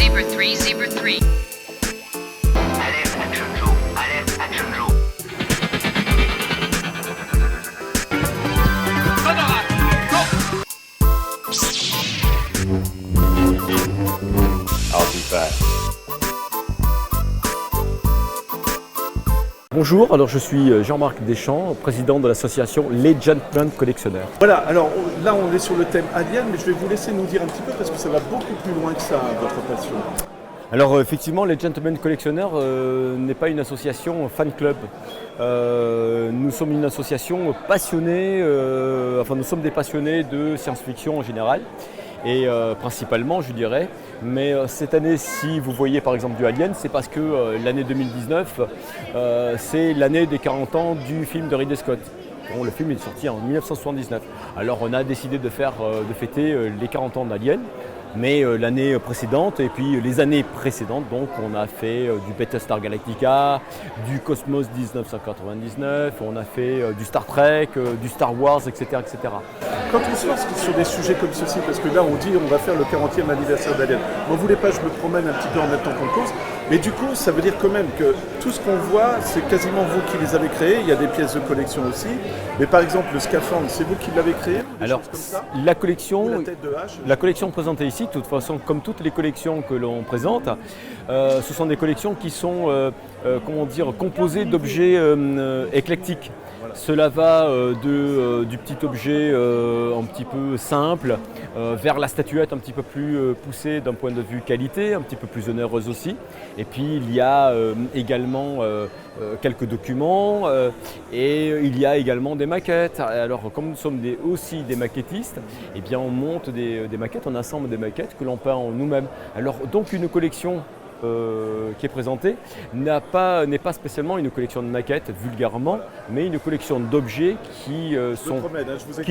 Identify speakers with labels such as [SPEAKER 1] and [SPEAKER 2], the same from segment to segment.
[SPEAKER 1] Zebra 3, Zebra 3.
[SPEAKER 2] Alerte Action Joe. Alerte Action Joe.
[SPEAKER 3] I'll be back.
[SPEAKER 4] Bonjour, alors je suis Jean-Marc Deschamps, président de l'association Les Gentlemen Collectionneurs.
[SPEAKER 5] Voilà, alors là on est sur le thème Alien, mais je vais vous laisser nous dire un petit peu parce que ça va beaucoup plus loin que ça, votre passion.
[SPEAKER 4] Alors effectivement, les Gentlemen Collectionneurs n'est pas une association fan club. Nous sommes une association passionnée, nous sommes des passionnés de science-fiction en général. Et principalement je dirais, mais cette année si vous voyez par exemple du Alien, c'est parce que l'année 2019 c'est l'année des 40 ans du film de Ridley Scott. Bon, le film est sorti en 1979, alors on a décidé de fêter les 40 ans d'Alien, mais l'année précédente et puis les années précédentes, donc on a fait du Battlestar Galactica, du Cosmos 1999, on a fait du Star Trek, du Star Wars, etc. etc.
[SPEAKER 5] Quand on se lance sur des sujets comme ceci, parce que là on dit on va faire le 40e anniversaire d'Alien, on ne voulait pas, je me promène un petit peu en même temps qu'on cause, mais du coup ça veut dire quand même que tout ce qu'on voit, c'est quasiment vous qui les avez créés, il y a des pièces de collection aussi, mais par exemple le scaphandre, c'est vous qui l'avez créé?
[SPEAKER 4] Alors
[SPEAKER 5] comme ça
[SPEAKER 4] la collection,
[SPEAKER 5] ou la tête de hache.
[SPEAKER 4] La collection présentée ici, de toute façon comme toutes les collections que l'on présente, ce sont des collections qui sont composées d'objets éclectiques. Voilà. Cela va du petit objet un petit peu simple vers la statuette un petit peu plus poussée d'un point de vue qualité, un petit peu plus onéreuse aussi. Et puis il y a également quelques documents et il y a également des maquettes. Alors comme nous sommes aussi des maquettistes, eh bien on monte des maquettes, on assemble des maquettes que l'on peint en nous-mêmes. Alors donc une collection qui est présentée n'est pas spécialement une collection de maquettes vulgairement, mais une collection d'objets qui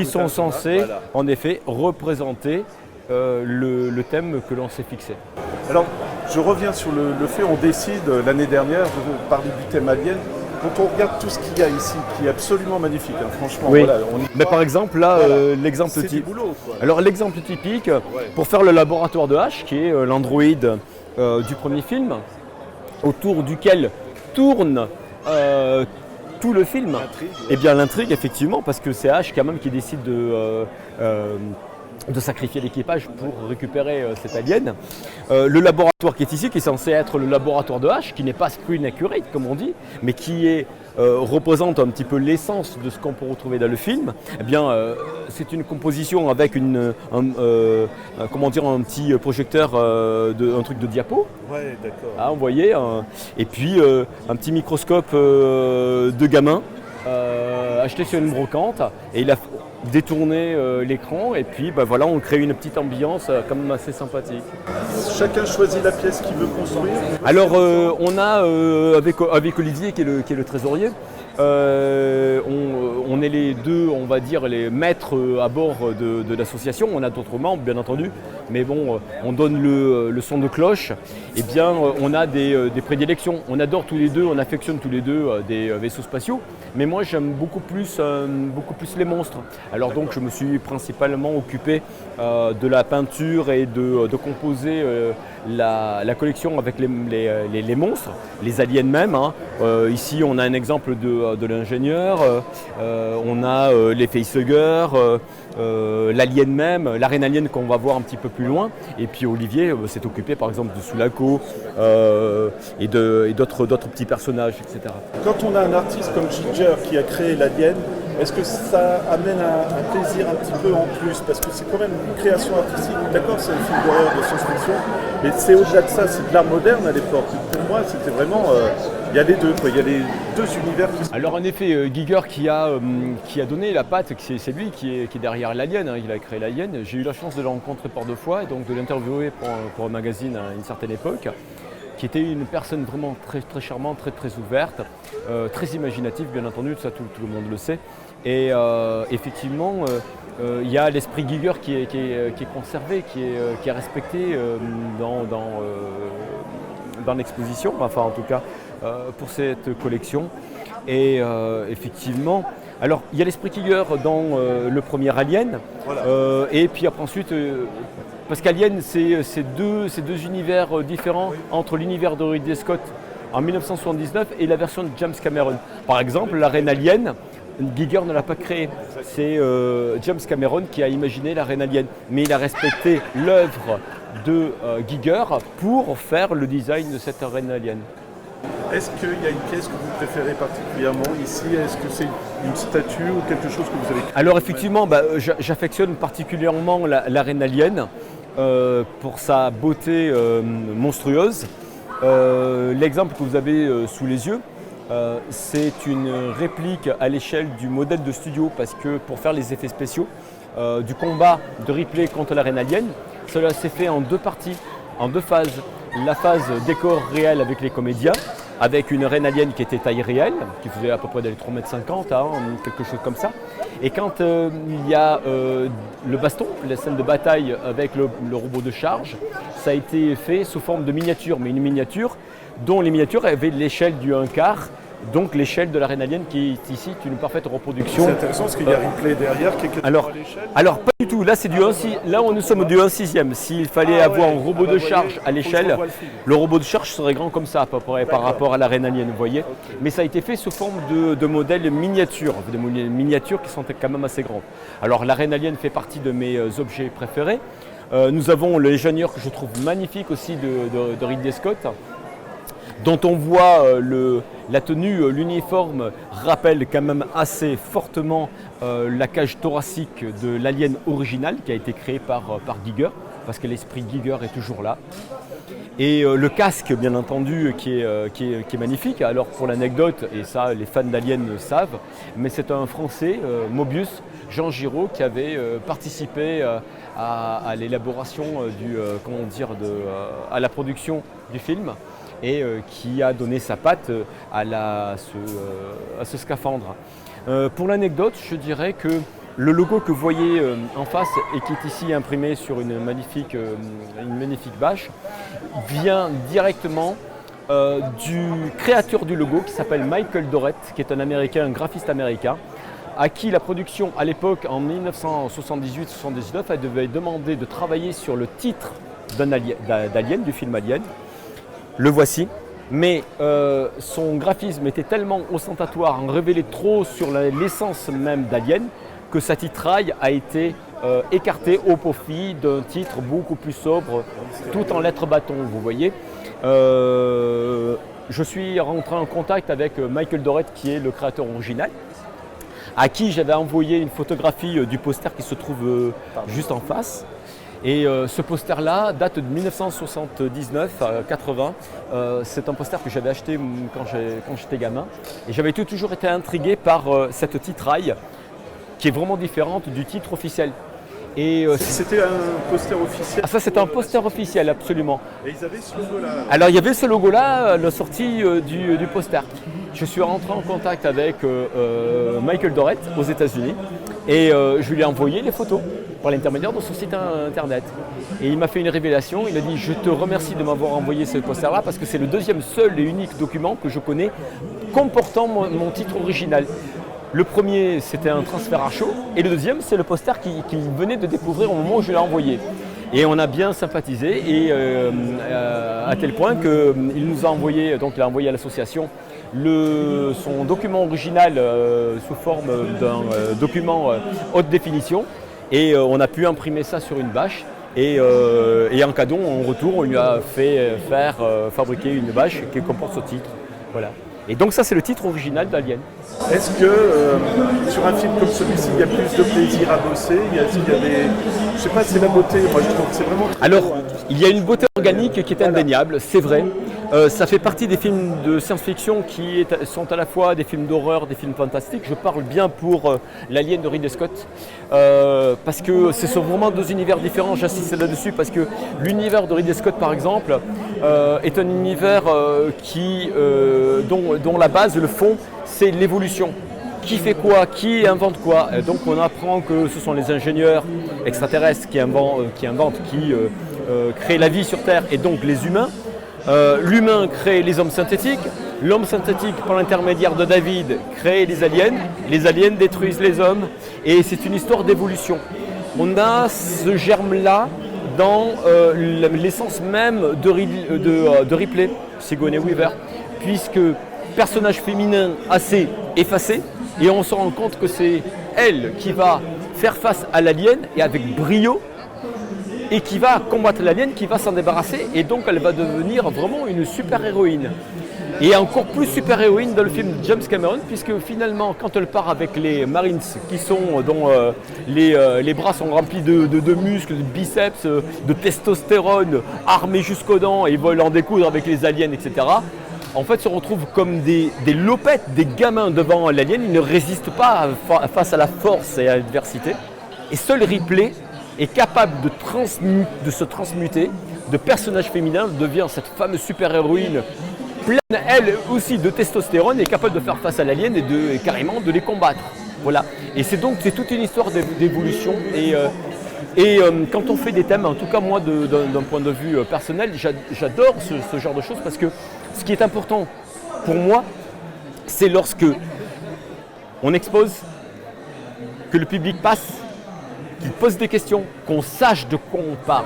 [SPEAKER 4] sont censés en effet représenter le thème que l'on s'est fixé.
[SPEAKER 5] Alors je reviens sur le fait, on décide l'année dernière de parler du thème Alien. Quand on regarde tout ce qu'il y a ici, qui est absolument magnifique, hein, franchement.
[SPEAKER 4] Oui.
[SPEAKER 5] Voilà,
[SPEAKER 4] mais par exemple, là,
[SPEAKER 5] voilà.
[SPEAKER 4] l'exemple
[SPEAKER 5] C'est
[SPEAKER 4] typique.
[SPEAKER 5] du boulot, quoi.
[SPEAKER 4] Alors l'exemple typique, pour faire le laboratoire de H, qui est l'androïde du premier film, autour duquel tourne tout le film.
[SPEAKER 5] L'intrigue, ouais.
[SPEAKER 4] Eh bien l'intrigue, effectivement, parce que c'est H quand même qui décide de sacrifier l'équipage pour récupérer cet alien. Le laboratoire qui est ici, qui est censé être le laboratoire de H, qui n'est pas screen accurate comme on dit, mais qui représente un petit peu l'essence de ce qu'on peut retrouver dans le film, eh bien c'est une composition avec un petit projecteur, un truc de diapo.
[SPEAKER 5] Ouais, d'accord.
[SPEAKER 4] Ah, vous voyez, et puis un petit microscope de gamin acheté sur une brocante, et il a détourné l'écran, et puis voilà, on crée une petite ambiance quand même assez sympathique.
[SPEAKER 5] Chacun choisit la pièce qu'il veut construire.
[SPEAKER 4] Alors on a avec Olivier qui est le trésorier, on est les deux, on va dire, les maîtres à bord de l'association. On a d'autres membres bien entendu, mais bon, on donne le son de cloche. Eh bien on a des prédilections, on adore tous les deux, on affectionne tous les deux des vaisseaux spatiaux, mais moi j'aime beaucoup plus les monstres. Alors donc je me suis principalement occupé de la peinture et de composer la collection avec les monstres, les aliens même. Hein. Ici on a un exemple de l'ingénieur, on a les facehuggers, l'alien même, l'arène alien qu'on va voir un petit peu plus loin. Et puis Olivier s'est occupé par exemple de Sulaco et d'autres petits personnages, etc.
[SPEAKER 5] Quand on a un artiste comme Ginger qui a créé l'Alien, est-ce que ça amène un plaisir un petit peu en plus? Parce que c'est quand même une création artistique. D'accord, c'est un film d'horreur, de science-fiction, mais c'est au-delà de ça, c'est de l'art moderne à l'époque. Pour moi, c'était vraiment... il y a les deux, quoi. Il y a les deux univers qui se...
[SPEAKER 4] Alors en effet, Giger qui a donné la patte, c'est lui qui est derrière l'Alien, hein, il a créé l'Alien. J'ai eu la chance de le rencontrer par 2 fois et donc de l'interviewer pour un magazine à une certaine époque, qui était une personne vraiment très, très charmante, très, très ouverte, très imaginative bien entendu, ça tout le monde le sait. Et effectivement, il y a l'esprit Giger qui est conservé, qui est respecté dans l'exposition, enfin en tout cas pour cette collection. Et effectivement, Alors, il y a l'esprit Giger dans le premier Alien,
[SPEAKER 5] Voilà.
[SPEAKER 4] et puis après ensuite, parce qu'Alien, c'est deux univers différents entre l'univers de Ridley Scott en 1979 et la version de James Cameron. Par exemple, la reine Alien, Giger ne l'a pas créée. C'est James Cameron qui a imaginé la reine Alien, mais il a respecté l'œuvre de Giger pour faire le design de cette reine Alien.
[SPEAKER 5] Est-ce qu'il y a une pièce que vous préférez particulièrement ici? Est-ce que c'est une statue ou quelque chose que vous avez créé?
[SPEAKER 4] Alors effectivement, j'affectionne particulièrement la reine Alien pour sa beauté monstrueuse. L'exemple que vous avez sous les yeux, c'est une réplique à l'échelle du modèle de studio parce que pour faire les effets spéciaux du combat de Ripley contre la reine Alien, cela s'est fait en deux parties, en deux phases. La phase décor réel avec les comédiens, avec une reine alien qui était taille réelle, qui faisait à peu près 3,50 m, quelque chose comme ça. Et quand il y a le baston, la scène de bataille avec le robot de charge, ça a été fait sous forme de miniature, mais une miniature dont les miniatures avaient l'échelle du 1/4, donc l'échelle de la reine alien qui est ici une parfaite reproduction.
[SPEAKER 5] C'est intéressant parce qu'il y a Ripley derrière qui est quasiment à l'échelle.
[SPEAKER 4] Alors pas du tout, là c'est du 1/6, là nous sommes du 1/6. S'il fallait avoir un robot de charge à l'échelle, le robot de charge serait grand comme ça à peu près par rapport à la reine alien, vous voyez. Okay. Mais ça a été fait sous forme de modèles miniatures, des miniatures qui sont quand même assez grandes. Alors la reine alien fait partie de mes objets préférés. Nous avons le Légionnaire que je trouve magnifique aussi de Ridley Scott, dont on voit la tenue, l'uniforme rappelle quand même assez fortement la cage thoracique de l'alien original qui a été créé par Giger, parce que l'esprit Giger est toujours là. Et le casque, bien entendu, qui est magnifique. Alors pour l'anecdote, et ça les fans d'Alien le savent, mais c'est un Français, Mobius, Jean Giraud, qui avait participé à l'élaboration à la production du film, et qui a donné sa patte à ce scaphandre. Pour l'anecdote, je dirais que le logo que vous voyez en face et qui est ici imprimé sur une magnifique bâche vient directement du créateur du logo qui s'appelle Michael Dorrett, qui est un graphiste américain, à qui la production à l'époque en 1978-79 elle devait demander de travailler sur le titre d'Alien, du film Alien. Le voici, mais son graphisme était tellement ostentatoire, en révélait trop sur l'essence même d'Alien, que sa titraille a été écartée au profit d'un titre beaucoup plus sobre, tout en lettres bâton, vous voyez. Je suis rentré en contact avec Michael Dorrett, qui est le créateur original, à qui j'avais envoyé une photographie du poster qui se trouve juste en face. Et ce poster-là date de 1979-80. C'est un poster que j'avais acheté quand j'étais gamin. Et j'avais toujours été intrigué par cette titraille qui est vraiment différente du titre officiel.
[SPEAKER 5] C'était un poster officiel?
[SPEAKER 4] Ça, c'était un poster officiel, absolument.
[SPEAKER 5] Et ils avaient ce logo-là?
[SPEAKER 4] Alors, il y avait ce logo-là, la sortie du poster. Je suis rentré en contact avec Michael Dorrett aux États-Unis et je lui ai envoyé les photos par l'intermédiaire de son site internet. Et il m'a fait une révélation, il a dit « Je te remercie de m'avoir envoyé ce poster-là parce que c'est le deuxième seul et unique document que je connais comportant mon titre original. » Le premier, c'était un transfert à chaud, et le deuxième, c'est le poster qu'il venait de découvrir au moment où je l'ai envoyé. Et on a bien sympathisé, et à tel point qu'il nous a envoyé, donc il a envoyé à l'association son document original sous forme d'un document haute définition, et on a pu imprimer ça sur une bâche. Et en cadeau, en retour, on lui a fait fabriquer une bâche qui comporte ce titre. Voilà. Et donc ça, c'est le titre original d'Alien.
[SPEAKER 5] Est-ce que sur un film comme celui-ci, il y a plus de plaisir à bosser? Est-ce qu'il y a des... Je sais pas, c'est la beauté, moi je trouve que c'est vraiment...
[SPEAKER 4] Alors, il y a une beauté organique qui est indéniable, c'est vrai. Ça fait partie des films de science-fiction qui sont à la fois des films d'horreur, des films fantastiques. Je parle bien pour l'Alien de Ridley Scott, parce que ce sont vraiment deux univers différents, j'insiste là-dessus, parce que l'univers de Ridley Scott, par exemple, est un univers dont la base, le fond, c'est l'évolution. Qui fait quoi, qui invente quoi. Et donc on apprend que ce sont les ingénieurs extraterrestres qui créent la vie sur Terre, et donc les humains. L'humain crée les hommes synthétiques, L'homme synthétique, par l'intermédiaire de David, crée les aliens détruisent les hommes, et c'est une histoire d'évolution. On a ce germe-là dans l'essence même de Ripley, Sigourney Weaver, puisque personnage féminin assez effacé, et on se rend compte que c'est elle qui va faire face à l'alien, et avec brio, et qui va combattre l'alien, qui va s'en débarrasser, et donc elle va devenir vraiment une super-héroïne. Et encore plus super-héroïne dans le film de James Cameron, puisque finalement, quand elle part avec les Marines, dont les bras sont remplis de muscles, de biceps, de testostérone, armés jusqu'aux dents, et veulent en découdre avec les aliens, etc., en fait, se retrouvent comme des lopettes, des gamins devant l'alien. Ils ne résistent pas face à la force et à l'adversité. Et seul Ripley est capable de se transmuter de personnage féminin, devient cette fameuse super-héroïne pleine, elle aussi, de testostérone, et capable de faire face à l'alien et carrément de les combattre. Voilà. Et c'est toute une histoire d'évolution. Et quand on fait des thèmes, en tout cas moi d'un point de vue personnel, j'adore ce genre de choses, parce que ce qui est important pour moi, c'est lorsque on expose, que le public passe, qu'il pose des questions, qu'on sache de quoi on parle.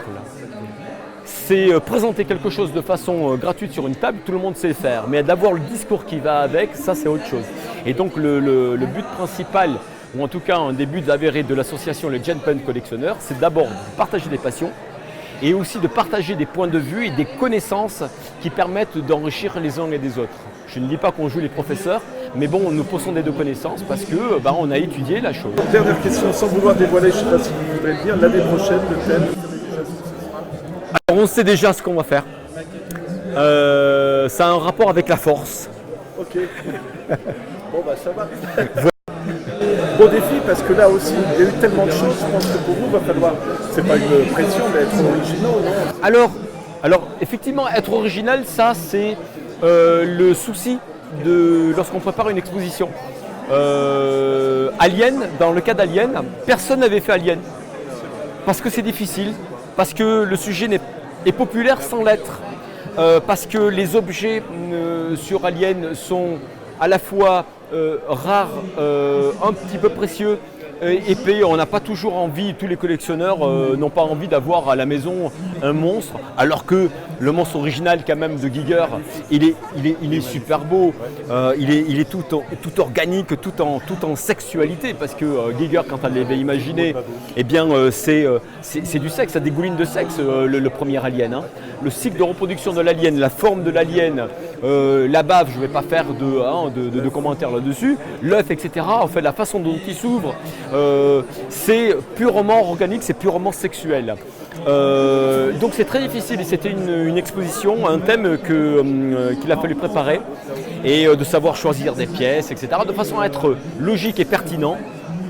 [SPEAKER 4] C'est présenter quelque chose de façon gratuite sur une table, tout le monde sait le faire, mais d'avoir le discours qui va avec, ça c'est autre chose. Et donc le but principal, ou en tout cas un des buts avérés de l'association Les Gentlemen Collectionneurs, c'est d'abord de partager des passions, et aussi de partager des points de vue et des connaissances qui permettent d'enrichir les uns et les autres. Je ne dis pas qu'on joue les professeurs, mais bon, nous possédons des connaissances parce que on a étudié la chose.
[SPEAKER 5] Dernière question, sans vouloir dévoiler, je ne sais pas si vous voudrez le dire, l'année prochaine, le thème.
[SPEAKER 4] Alors on sait déjà ce qu'on va faire. Ça a un rapport avec la force.
[SPEAKER 5] Ok. Bon bah ça va. Bon défi, parce que là aussi, il y a eu tellement de choses, je pense que pour vous, il va falloir, c'est pas une pression d'être originaux, non?
[SPEAKER 4] Alors effectivement, être original, ça c'est le souci lorsqu'on prépare une exposition. Alien, dans le cas d'Alien, personne n'avait fait Alien. Parce que c'est difficile, parce que le sujet est populaire sans l'être, parce que les objets sur Alien sont à la fois rares, un petit peu précieux, épais. On n'a pas toujours envie, tous les collectionneurs n'ont pas envie d'avoir à la maison un monstre, alors que le monstre original quand même de Giger, il est super beau, il est tout organique, tout en sexualité, parce que Giger, quand elle l'avait imaginé, eh bien c'est du sexe, ça dégouline de sexe, le premier alien. Hein. Le cycle de reproduction de l'alien, la forme de l'alien, la bave, je ne vais pas faire de commentaires là-dessus, l'œuf, etc. En fait, la façon dont il s'ouvre, c'est purement organique, c'est purement sexuel. Donc c'est très difficile, et c'était une exposition, un thème qu'il a fallu préparer, et de savoir choisir des pièces, etc. de façon à être logique et pertinent,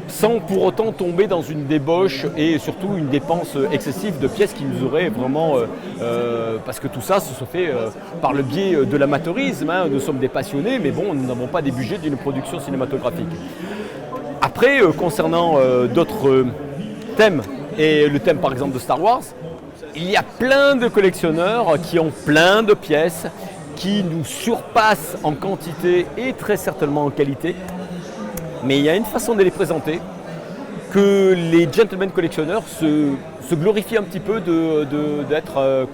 [SPEAKER 4] sans pour autant tomber dans une débauche et surtout une dépense excessive de pièces qui nous auraient vraiment... parce que tout ça se fait par le biais de l'amateurisme, hein. Nous sommes des passionnés, mais bon, nous n'avons pas des budgets d'une production cinématographique. Après, concernant d'autres thèmes, et le thème par exemple de Star Wars, il y a plein de collectionneurs qui ont plein de pièces qui nous surpassent en quantité et très certainement en qualité. Mais il y a une façon de les présenter que les gentlemen collectionneurs se glorifient un petit peu d'être,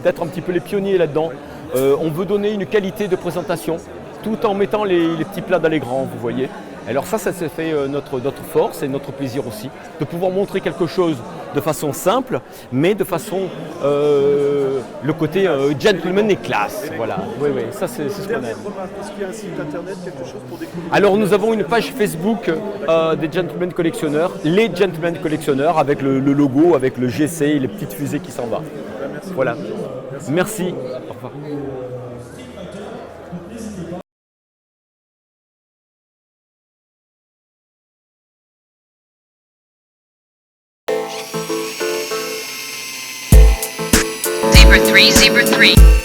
[SPEAKER 4] d'être un petit peu les pionniers là-dedans. On veut donner une qualité de présentation tout en mettant les petits plats dans les grands, vous voyez. Alors ça c'est fait notre force et notre plaisir aussi, de pouvoir montrer quelque chose de façon simple, mais de façon, le côté gentleman et classe, voilà. Oui, ça c'est ce qu'on aime.
[SPEAKER 5] Est-ce qu'il y a un site internet, quelque chose pour découvrir?
[SPEAKER 4] Alors nous avons une page Facebook des Gentlemen Collectionneurs, les Gentlemen Collectionneurs, avec le logo, avec le GC et les petites fusées qui s'en vont. Voilà. Merci. Au revoir.
[SPEAKER 1] Zebra 3, Zebra 3.